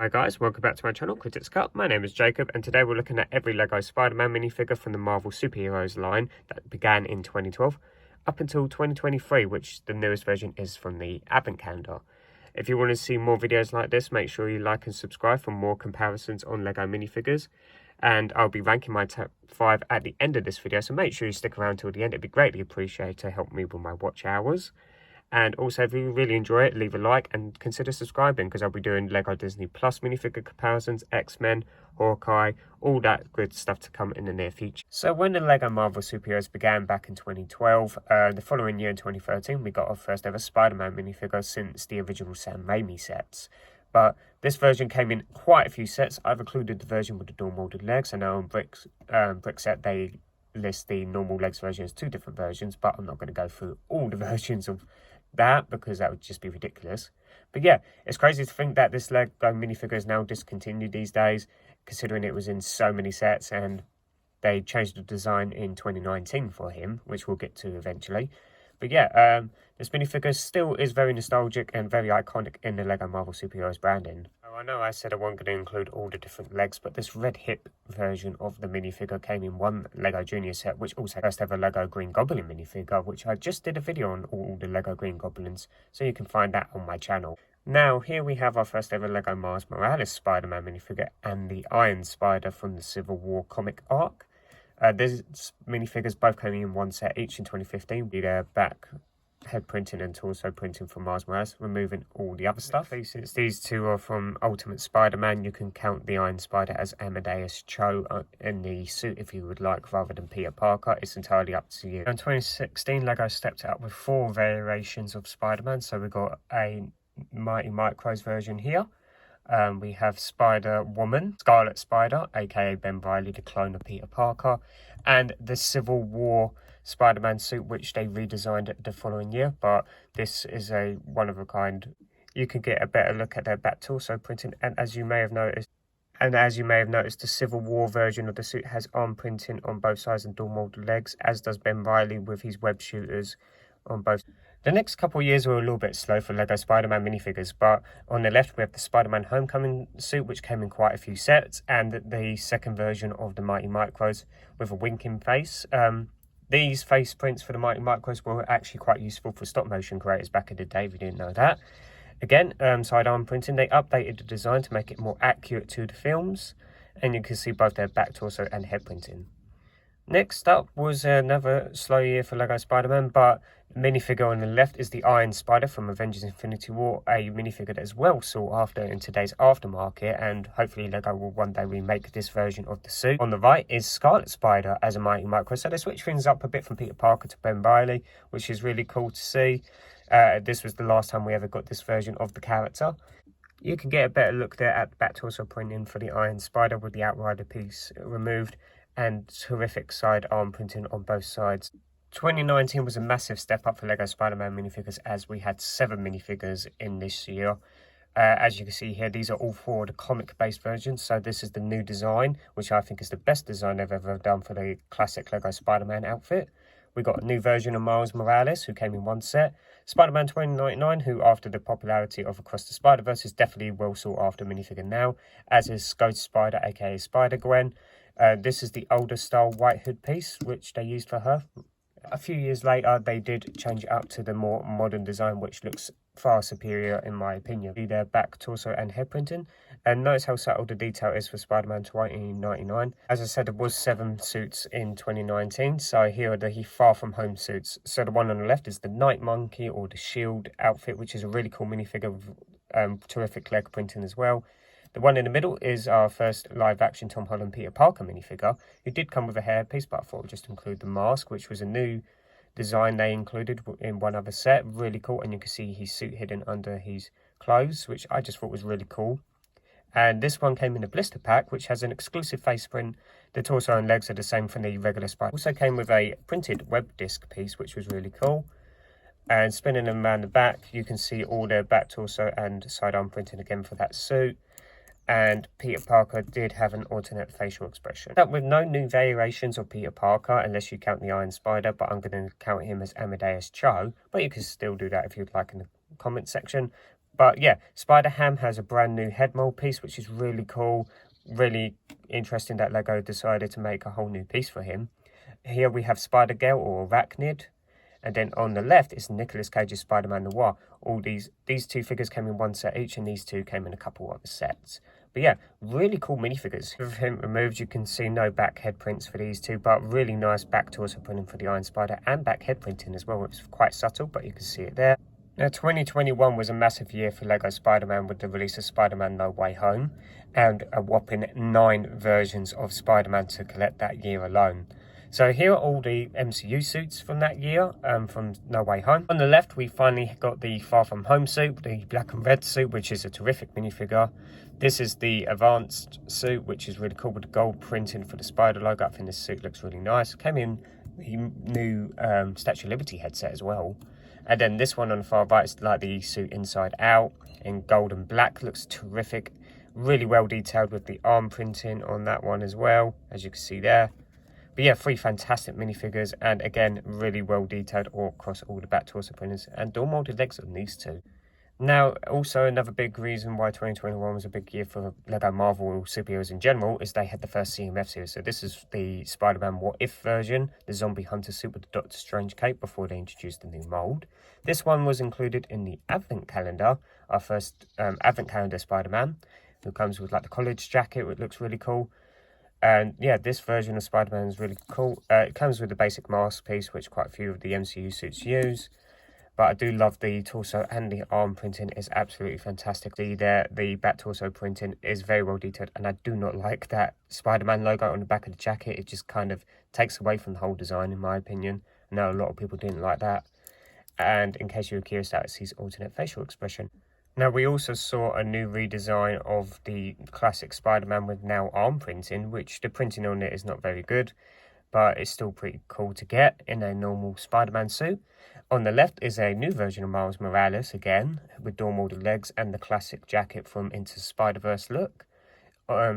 Hi guys, welcome back to my channel, Critics Cup. My name is Jacob, and today we're looking at every LEGO Spider-Man minifigure from the Marvel Superheroes line that began in 2012 up until 2023, which the newest version is from the Advent Calendar. If you want to see more videos like this, make sure you like and subscribe for more comparisons on LEGO minifigures. And I'll be ranking my top 5 at the end of this video, so make sure you stick around till the end. It'd be greatly appreciated to help me with my watch hours. And also, if you really enjoy it, leave a like and consider subscribing, because I'll be doing LEGO Disney Plus minifigure comparisons, X-Men, Hawkeye, all that good stuff to come in the near future. So when the LEGO Marvel Superheroes began back in 2012, the following year in 2013, we got our first ever Spider-Man minifigure since the original Sam Raimi sets. But this version came in quite a few sets. I've included the version with the dual molded legs. I know on Brick Set they list the normal legs version as 2 different versions, but I'm not going to go through all the versions of that because that would just be ridiculous. But yeah, it's crazy to think that this LEGO minifigure is now discontinued these days, considering it was in so many sets, and they changed the design in 2019 for him, which we'll get to eventually. But yeah, this minifigure still is very nostalgic and very iconic in the LEGO Marvel Superheroes branding. Oh, I know I said I wasn't going to include all the different legs, but this red hip version of the minifigure came in one LEGO Junior set, which also first ever LEGO Green Goblin minifigure, which I just did a video on all the LEGO Green Goblins, so you can find that on my channel. Now, here we have our first ever LEGO Miles Morales Spider-Man minifigure and the Iron Spider from the Civil War comic arc. These minifigures both came in one set each in 2015. Their back head printing and torso printing from Miles Morales, removing all the other stuff. Since these two are from Ultimate Spider-Man, you can count the Iron Spider as Amadeus Cho in the suit if you would like, rather than Peter Parker. It's entirely up to you. In 2016, LEGO stepped it up with 4 variations of Spider-Man. So we've got a Mighty Micros version here. We have Spider-Woman, Scarlet Spider, aka Ben Reilly, the clone of Peter Parker, and the Civil War Spider-Man suit, which they redesigned the following year, but this is a one-of-a-kind. You can get a better look at their back torso printing, and as you may have noticed, the Civil War version of the suit has arm printing on both sides and dual molded legs, as does Ben Reilly with his web shooters on both. The next couple of years were a little bit slow for LEGO Spider-Man minifigures, but on the left we have the Spider-Man Homecoming suit, which came in quite a few sets, and the second version of the Mighty Micros with a winking face. These face prints for the Mighty Micros were actually quite useful for stop motion creators back in the day, if you didn't know that. Again, sidearm printing, they updated the design to make it more accurate to the films, and you can see both their back, torso and head printing. Next up was another slow year for LEGO Spider-Man, but the minifigure on the left is the Iron Spider from Avengers Infinity War, a minifigure that is well sought after in today's aftermarket, and hopefully LEGO will one day remake this version of the suit. On the right is Scarlet Spider as a Mighty Micro, so they switched things up a bit from Peter Parker to Ben Reilly, which is really cool to see. This was the last time we ever got this version of the character. You can get a better look there at the back torso printing for the Iron Spider with the Outrider piece removed, and terrific sidearm printing on both sides. 2019 was a massive step up for LEGO Spider-Man minifigures, as we had 7 minifigures in this year. As you can see here, these are all 4 of the comic-based versions, so this is the new design, which I think is the best design they've ever done for the classic LEGO Spider-Man outfit. We got a new version of Miles Morales, who came in one set. Spider-Man 2099, who after the popularity of Across the Spider-Verse is definitely well sought after minifigure now, as is Ghost Spider, aka Spider-Gwen. This is the older style White Hood piece, which they used for her. A few years later, they did change it up to the more modern design, which looks far superior in my opinion. Their back, torso and head printing. And notice how subtle the detail is for Spider-Man 2099. As I said, there was 7 suits in 2019, so here are the Far From Home suits. So the one on the left is the Night Monkey or the Shield outfit, which is a really cool minifigure with terrific leg printing as well. The one in the middle is our first live-action Tom Holland Peter Parker minifigure, who did come with a hairpiece, but I thought I'd just include the mask, which was a new design they included in one other set. Really cool, and you can see his suit hidden under his clothes, which I just thought was really cool. And this one came in a blister pack, which has an exclusive face print. The torso and legs are the same from the regular Spider. Also came with a printed web disc piece, which was really cool. And spinning them around the back, you can see all their back, torso and sidearm printing again for that suit. And Peter Parker did have an alternate facial expression. But with no new variations of Peter Parker, unless you count the Iron Spider, but I'm going to count him as Amadeus Cho, but you can still do that if you'd like in the comment section. But yeah, Spider-Ham has a brand new head mold piece, which is really cool. Really interesting that Lego decided to make a whole new piece for him. Here we have Spider-Girl or Arachnid. And then on the left is Nicolas Cage's Spider-Man Noir. All these two figures came in one set each, and these two came in a couple other sets. But yeah, really cool minifigures. With him removed, you can see no back head prints for these two, but really nice back torso printing for the Iron Spider and back head printing as well. It's quite subtle, but you can see it there. Now, 2021 was a massive year for LEGO Spider-Man with the release of Spider-Man No Way Home and a whopping 9 versions of Spider-Man to collect that year alone. So here are all the MCU suits from that year, from No Way Home. On the left, we finally got the Far From Home suit, the black and red suit, which is a terrific minifigure. This is the Advanced suit, which is really cool with the gold printing for the Spider logo. I think this suit looks really nice. Came in the new Statue of Liberty headset as well. And then this one on the far right is like the suit inside out in gold and black. Looks terrific. Really well detailed with the arm printing on that one as well, as you can see there. But yeah, 3 fantastic minifigures, and again, really well detailed all across all the back torso printers and door molded legs on these two. Now, also another big reason why 2021 was a big year for LEGO Marvel superheroes in general is they had the first CMF series. So this is the Spider-Man What If version, the Zombie Hunter suit with the Doctor Strange cape before they introduced the new mold. This one was included in the Advent Calendar, our first Advent Calendar Spider-Man, who comes with like the college jacket, which looks really cool. And yeah, this version of Spider-Man is really cool. It comes with the basic mask piece, which quite a few of the MCU suits use. But I do love the torso and the arm printing is absolutely fantastic. The back torso printing is very well detailed, and I do not like that Spider-Man logo on the back of the jacket. It just kind of takes away from the whole design, in my opinion. I know a lot of people didn't like that. And in case you were curious, that's his alternate facial expression. Now, we also saw a new redesign of the classic Spider-Man with now arm printing, which the printing on it is not very good, but it's still pretty cool to get in a normal Spider-Man suit. On the left is a new version of Miles Morales, again, with door molded legs and the classic jacket from Into Spider-Verse look.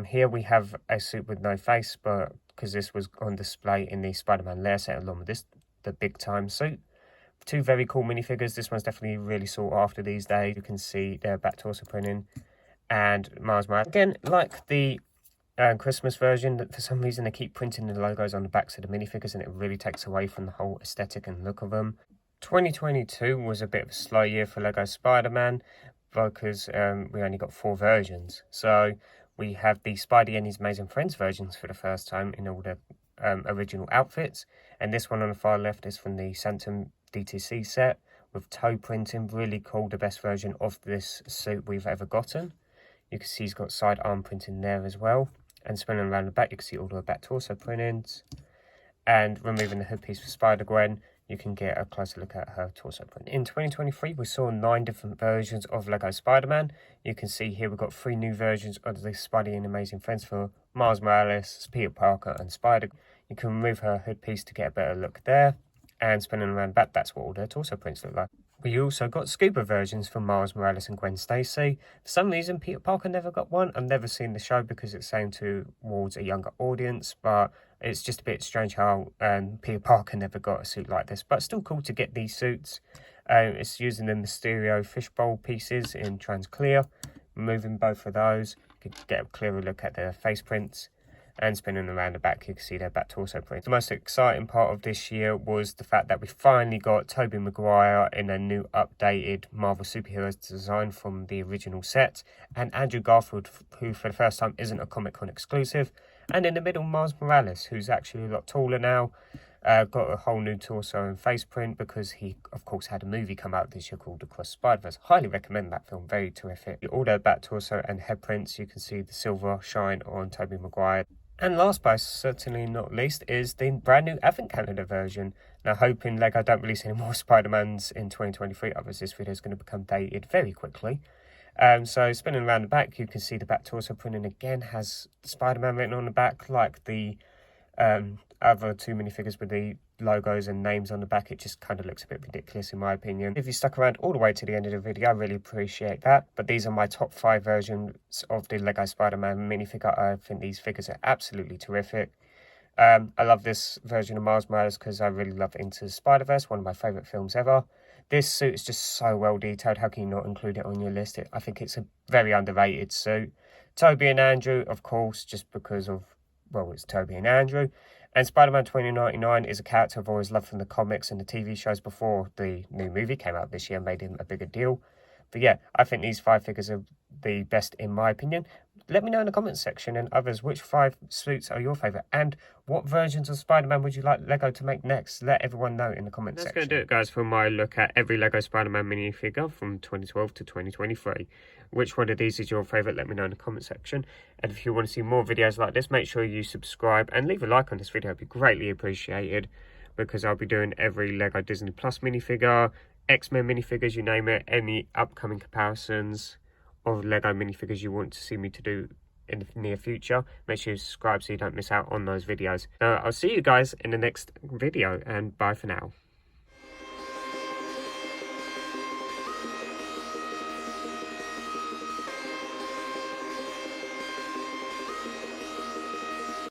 Here we have a suit with no face, but because this was on display in the Spider-Man lair set along with this, the big time suit. 2 very cool minifigures. This one's definitely really sought after these days. You can see their back torso printing and Miles Morales. Again, like the Christmas version, that for some reason they keep printing the logos on the backs of the minifigures, and it really takes away from the whole aesthetic and look of them. 2022 was a bit of a slow year for LEGO Spider-Man because we only got 4 versions. So we have the Spidey and His Amazing Friends versions for the first time in all the original outfits. And this one on the far left is from the Sanctum DTC set with toe printing. Really cool, the best version of this suit we've ever gotten. You can see he's got side arm printing there as well. And spinning around the back, you can see all the back torso printings. And removing the hood piece for Spider-Gwen, you can get a closer look at her torso print. In 2023, we saw 9 different versions of LEGO Spider-Man. You can see here we've got 3 new versions of the Spidey and Amazing Friends for Miles Morales, Peter Parker, and Spider. You can remove her hood piece to get a better look there. And spinning around the back, that's what all their torso prints look like. We also got scuba versions for Miles Morales and Gwen Stacey. For some reason, Peter Parker never got one. I've never seen the show because it's aimed towards a younger audience, but it's just a bit strange how Peter Parker never got a suit like this. But still cool to get these suits. It's using the Mysterio fishbowl pieces in trans clear. Removing both of those, you can get a clearer look at their face prints. And spinning around the back, you can see their back torso print. The most exciting part of this year was the fact that we finally got Tobey Maguire in a new updated Marvel superheroes design from the original set, and Andrew Garfield, who for the first time isn't a Comic-Con exclusive, and in the middle, Miles Morales, who's actually a lot taller now, got a whole new torso and face print because he, of course, had a movie come out this year called Across Spider-Verse. Highly recommend that film, very terrific. All their back torso and head prints, you can see the silver shine on Tobey Maguire. And last but certainly not least is the brand new Advent Calendar version. Now, hoping LEGO don't release any more Spider-Mans in 2023, otherwise this video is going to become dated very quickly. So spinning around the back, you can see the back torso printing again has Spider-Man written on the back, like the other 2 minifigures with the logos and names on the back. It just kind of looks a bit ridiculous in my opinion. If you stuck around all the way to the end of the video, I really appreciate that. But these are my top 5 versions of the LEGO Spider-Man minifigure. I think these figures are absolutely terrific. I love this version of Miles Morales because I really love Into Spider-Verse, one of my favourite films ever. This suit is just so well detailed. How can you not include it on your list? I think it's a very underrated suit. Toby and Andrew, of course, just because of, well, it's Toby and Andrew. And Spider-Man 2099 is a character I've always loved from the comics and the TV shows before the new movie came out this year and made him a bigger deal. But yeah, I think these 5 figures are the best in my opinion. Let me know in the comments section, and others, which 5 suits are your favourite, and what versions of Spider-Man would you like Lego to make next? Let everyone know in the comments section. That's going to do it, guys, for my look at every Lego Spider-Man minifigure from 2012 to 2023. Which one of these is your favourite? Let me know in the comment section. And if you want to see more videos like this, make sure you subscribe and leave a like on this video. It'd be greatly appreciated, because I'll be doing every Lego Disney Plus minifigure, X-Men minifigures, you name it, any upcoming comparisons of Lego minifigures you want to see me to do in the near future. Make sure you subscribe so you don't miss out on those videos. So I'll see you guys in the next video, and bye for now.